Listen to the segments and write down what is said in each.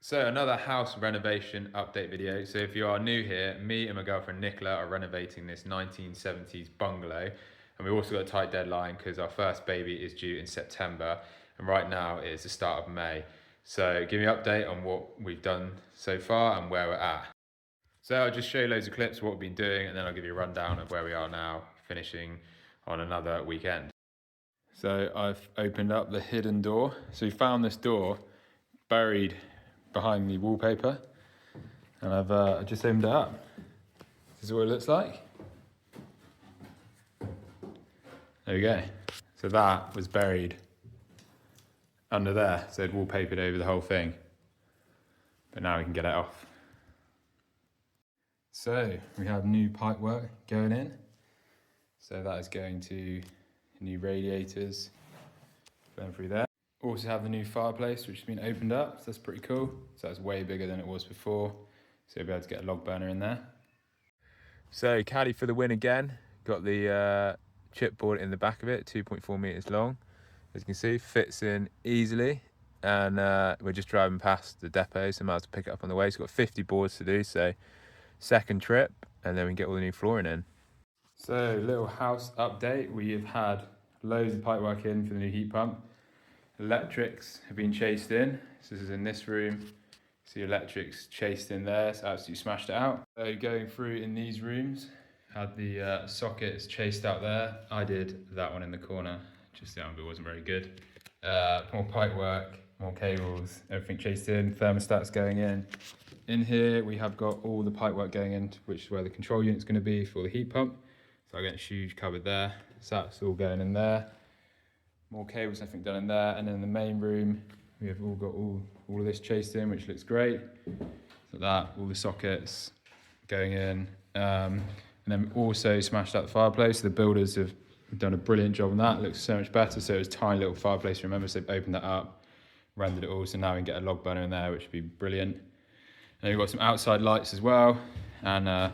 So another house renovation update video. So if you are new here, me and my girlfriend Nicola are renovating this 1970s bungalow. And we also got a tight deadline because our first baby is due in September. And right now it is the start of May. So give me an update on what we've done so far and where we're at. So I'll just show you loads of clips of what we've been doing, and then I'll give you a rundown of where we are now, finishing on another weekend. So I've opened up the hidden door. So we found this door buried behind the wallpaper, and I've just opened it up. This is what it looks like. There we go. So that was buried under there, so it wallpapered over the whole thing. But now we can get it off. So we have new pipe work going in. So that is going to new radiators going through there. Also have the new fireplace, which has been opened up, so that's pretty cool. So that's way bigger than it was before. So you'll be able to get a log burner in there. So caddy for the win again. Got the chipboard in the back of it, 2.4 meters long. As you can see, fits in easily. And we're just driving past the depot, so I might have to pick it up on the way. So we've got 50 boards to do, so second trip, and then we can get all the new flooring in. So little house update. We have had loads of pipe work in for the new heat pump. Electrics have been chased in. So this is in this room. See electrics chased in there, so absolutely smashed it out. So going through in these rooms, had the sockets chased out there. I did that one in the corner, just the angle wasn't very good. More pipe work, more cables, everything chased in, thermostats going in. In here we have got all the pipe work going in, which is where the control unit's going to be for the heat pump. So I got a huge cupboard there, so that's all going in there. More cables, I think, done in there. And then in the main room, we have all got all of this chased in, which looks great. So that, all the sockets going in. And then also smashed out the fireplace. The builders have done a brilliant job on that. It looks so much better. So it was a tiny little fireplace, remember, so they've opened that up, rendered it all. So now we can get a log burner in there, which would be brilliant. And we've got some outside lights as well. And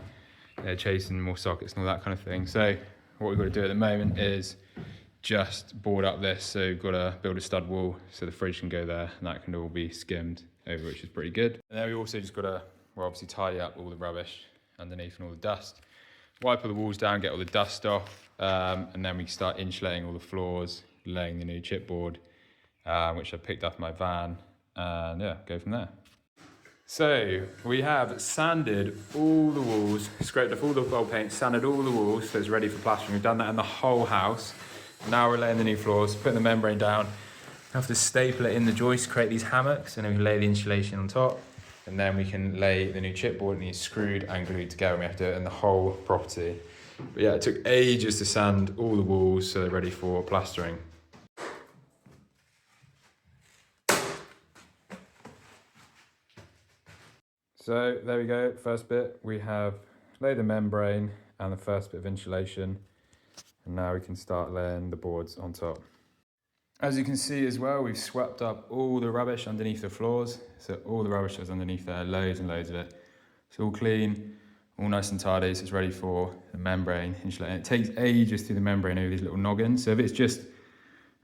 they're chasing more sockets and all that kind of thing. So what we've got to do at the moment is just board up this, so we've got to build a stud wall so the fridge can go there, and that can all be skimmed over, which is pretty good. And then we also just got to, well, obviously tidy up all the rubbish underneath and all the dust, wipe all the walls down, get all the dust off, and then we start insulating all the floors, laying the new chipboard, which I picked up in my van, and yeah, go from there. So we have sanded all the walls, scraped off all the old paint, sanded all the walls, so it's ready for plastering. We've done that in the whole house. Now we're laying the new floors, putting the membrane down. We have to staple it in the joist, create these hammocks, and then we can lay the insulation on top. And then we can lay the new chipboard, and it's screwed and glued together, and we have to do it in the whole property. But yeah, it took ages to sand all the walls so they're ready for plastering. So there we go, first bit. We have laid the membrane and the first bit of insulation. And now we can start laying the boards on top. As you can see as well, we've swept up all the rubbish underneath the floors. So all the rubbish that's underneath there, loads and loads of it. It's all clean, all nice and tidy, so it's ready for the membrane insulating. It takes ages through the membrane over these little noggins. So if it's just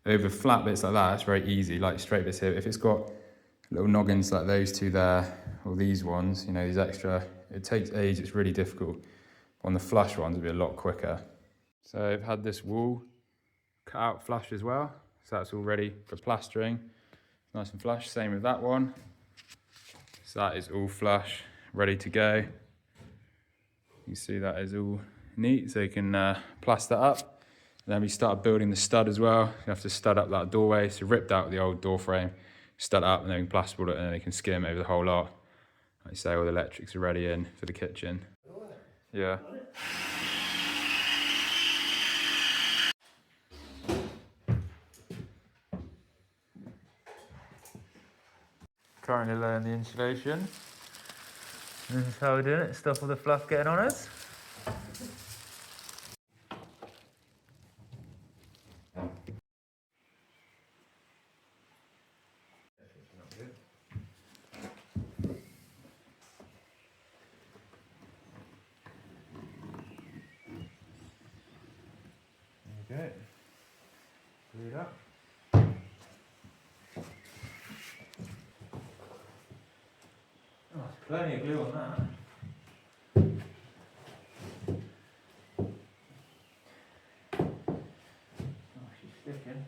over flat bits like that, it's very easy, like straight bits here. If it's got little noggins like those two there, or these ones, you know, these extra, it takes ages, it's really difficult. On the flush ones, it'll be a lot quicker. So I've had this wall cut out flush as well. So that's all ready for plastering. Nice and flush, same with that one. So that is all flush, ready to go. You can see that is all neat, so you can plaster up. And then we start building the stud as well. You have to stud up that doorway. So ripped out the old door frame, stud up, and then we can plasterboard it, and then they can skim over the whole lot. Like I say, all the electrics are ready in for the kitchen. Yeah. Currently laying the insulation. This is how we're doing it, stuff all the fluff getting on us. There we go. Glue it up. Plenty of glue on that. Oh, she's sticking.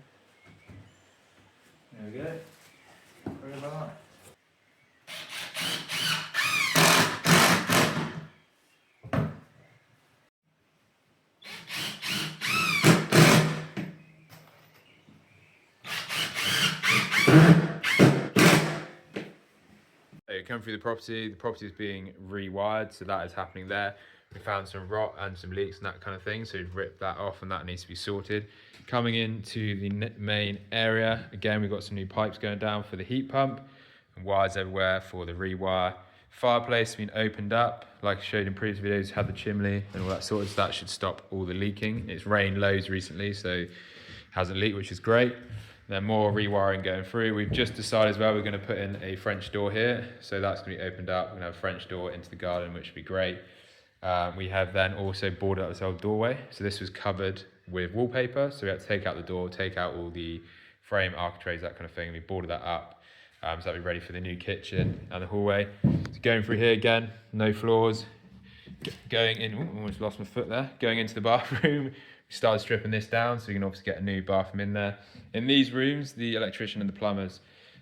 There we go. Very about come through the property is being rewired, so that is happening there. We found some rot and some leaks and that kind of thing, so we've ripped that off and that needs to be sorted. Coming into the main area, again, we've got some new pipes going down for the heat pump and wires everywhere for the rewire. Fireplace has been opened up, like I showed in previous videos, had the chimney and all that sorted, so that should stop all the leaking. It's rained loads recently, so it hasn't leaked, which is great. Then more rewiring going through. We've just decided as well we're going to put in a French door here, so that's going to be opened up. We're going to have a French door into the garden, which would be great. We have then also boarded up this old doorway, so this was covered with wallpaper, so we had to take out the door, take out all the frame, architraves, that kind of thing. We boarded that up, so that'll be ready for the new kitchen and the hallway. So going through here again, no floors. Going in, ooh, almost lost my foot there. Going into the bathroom, we started stripping this down, so we can obviously get a new bathroom in there. In these rooms, the electrician and the plumbers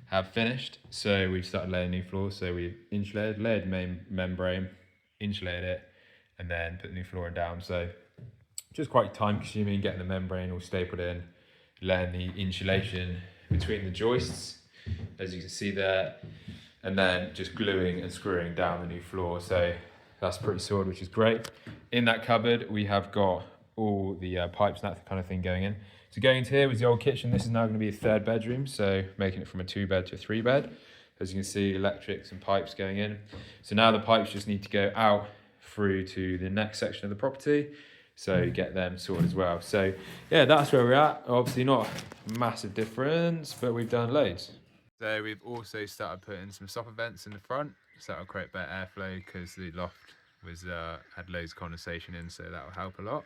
have finished, so we've started laying new floors. So we've insulated, layered main membrane, insulated it, and then put the new flooring down. So just quite time consuming, getting the membrane all stapled in, laying the insulation between the joists, as you can see there, and then just gluing and screwing down the new floor. So that's pretty solid, which is great. In that cupboard, we have got all the pipes and that kind of thing going in. So going into here was the old kitchen. This is now going to be a 3rd bedroom, so making it from a 2-bed to a 3-bed. As you can see, electrics and pipes going in. So now the pipes just need to go out through to the next section of the property, so get them sorted as well. So yeah, that's where we're at. Obviously not a massive difference, but we've done loads. So we've also started putting some stopper vents in the front, so that'll create better airflow because the loft was had loads of condensation in, so that will help a lot.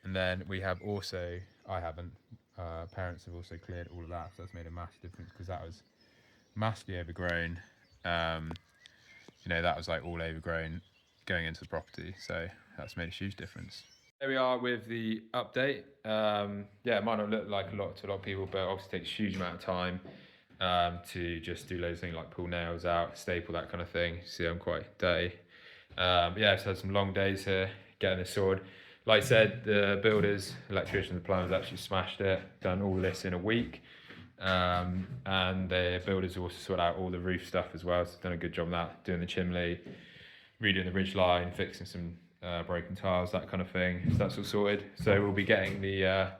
And then we have also, I haven't, parents have also cleared all of that, so that's made a massive difference because that was massively overgrown. You know, that was like all overgrown going into the property, so that's made a huge difference. There we are with the update. Yeah, it might not look like a lot to a lot of people, but obviously takes a huge amount of time to just do loads of things like pull nails out, staple, that kind of thing. See, I'm quite dirty. But yeah, I've had some long days here getting this sorted. Like I said, the builders, electricians, and plumbers actually smashed it, done all this in a week. And the builders also sorted out all the roof stuff as well, so done a good job on that, doing the chimney, redoing the ridge line, fixing some broken tiles, that kind of thing. So that's all sorted. So we'll be getting the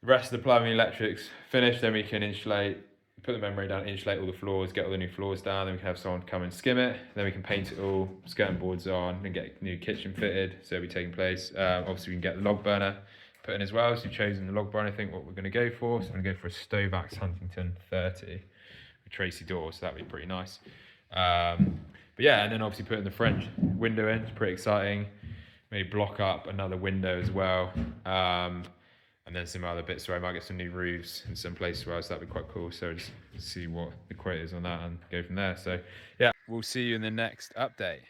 rest of the plumbing electrics finished, then we can insulate, put the membrane down, insulate all the floors, get all the new floors down, then we can have someone come and skim it, then we can paint it all, skirting boards on, and get a new kitchen fitted, so it'll be taking place. Obviously we can get the log burner put in as well, so we've chosen the log burner, I think, what we're going to go for. So I'm going to go for a Stovax Huntington 30 with Tracy doors, so that'd be pretty nice. But yeah, and then obviously putting the French window in, it's pretty exciting. Maybe block up another window as well. And then some other bits where I might get some new roofs in some places where else, that'd be quite cool. So just see what the quote is on that and go from there. So yeah, we'll see you in the next update.